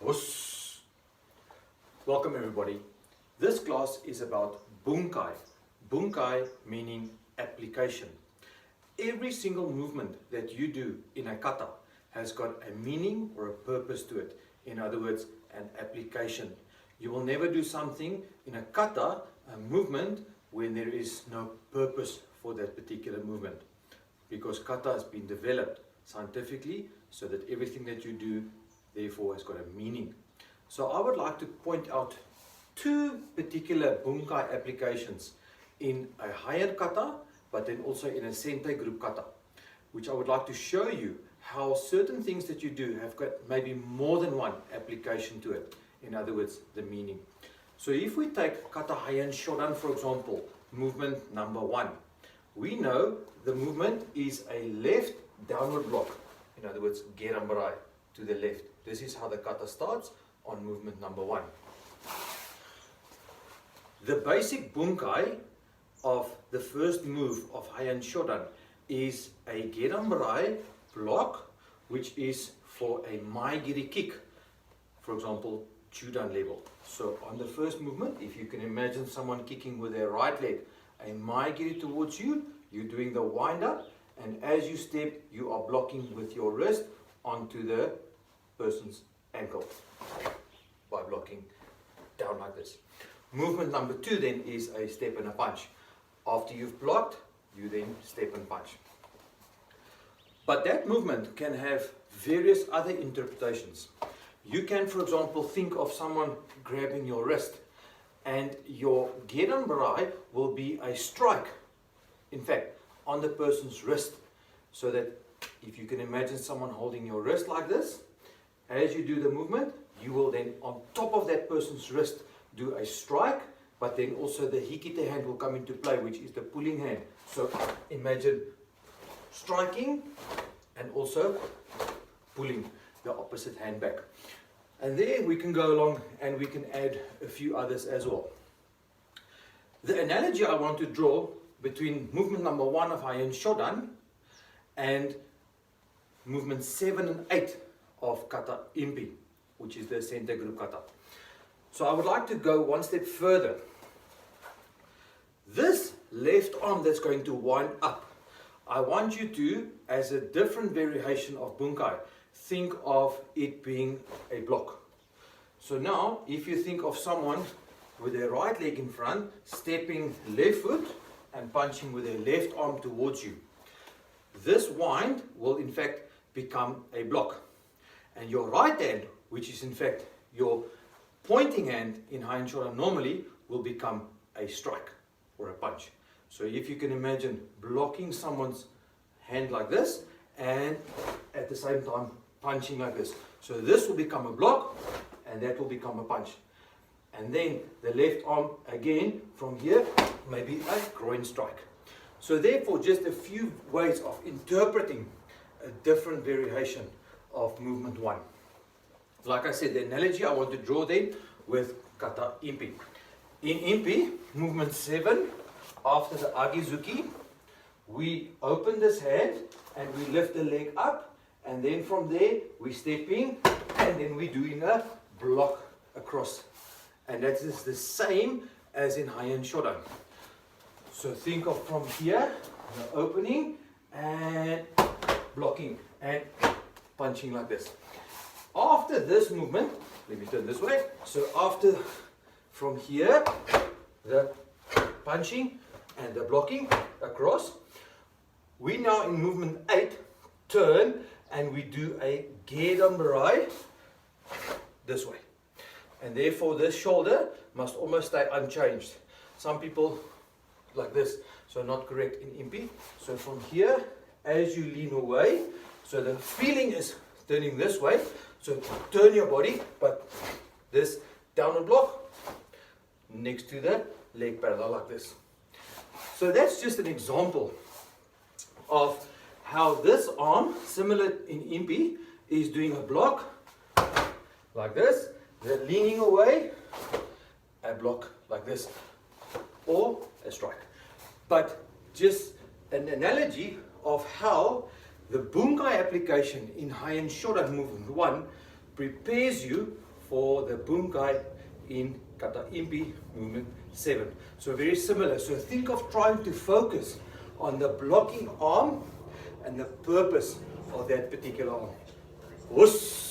Huss. Welcome everybody. This class is about Bunkai. Bunkai meaning application. Every single movement that you do in a kata has got a meaning or a purpose to it. In other words, an application. You will never do something in a kata, a movement, when there is no purpose for that particular movement. Because kata has been developed scientifically so that everything that you do therefore has got a meaning. So I would like to point out two particular Bunkai applications in a higher kata, but then also in a Sentai group kata, which I would like to show you how certain things that you do have got maybe more than one application to it. In other words, the meaning. So if we take kata Heian Shodan, for example, movement number 1, we know the movement is a left downward block. In other words, gerambarai, to the left. This is how the kata starts on movement number 1. The basic bunkai of the first move of Heian Shodan is a gerambarai block, which is for a maigiri kick. For example, chudan level. So on the first movement, if you can imagine someone kicking with their right leg, a maigiri towards you, you're doing the wind up, and as you step, you are blocking with your wrist onto the person's ankle by blocking down like this. Movement number 2 then is a step and a punch. After you've blocked, you then step and punch. But that movement can have various other interpretations. You can, for example, think of someone grabbing your wrist, and your gerambarai will be a strike, in fact, on the person's wrist. So that if you can imagine someone holding your wrist like this, as you do the movement, you will then on top of that person's wrist do a strike, but then also the hikite hand will come into play, which is the pulling hand. So imagine striking and also pulling the opposite hand back. And there we can go along and we can add a few others as well. The analogy I want to draw between movement number 1 of Heian Shodan and movement 7 and 8 of kata impi, which is the Sentai group kata. So I would like to go one step further. This left arm that's going to wind up, I want you to, as a different variation of bunkai, think of it being a block. So now, if you think of someone with their right leg in front, stepping left foot and punching with their left arm towards you, this wind will in fact become a block. And your right hand, which is in fact your pointing hand in Heian Shodan normally, will become a strike or a punch. So if you can imagine blocking someone's hand like this and at the same time punching like this. So this will become a block and that will become a punch. And then the left arm again from here, maybe a groin strike. So therefore just a few ways of interpreting a different variation of movement 1. Like I said, the analogy I want to draw then with kata impi. In impi, movement 7, after the agizuki, we open this hand and we lift the leg up, and then from there we step in and then we're doing a block across. And that is the same as in Heian Shodan. So think of from here, the opening and blocking and punching like this. After this movement, let me turn this way. So after, from here, the punching and the blocking across, we now in movement 8 turn and we do a gerambarai this way. And therefore this shoulder must almost stay unchanged. Some people like this, so not correct in impi. So from here, as you lean away, so the feeling is turning this way, so turn your body, but this downward block next to the leg parallel like this. So that's just an example of how this arm, similar in impi, is doing a block like this, then leaning away, a block like this, or a strike. But just an analogy of how the Bunkai application in Heian Shodan movement 1 prepares you for the Bunkai in Kata Impi movement 7. So very similar. So think of trying to focus on the blocking arm and the purpose of that particular arm. Whoosh.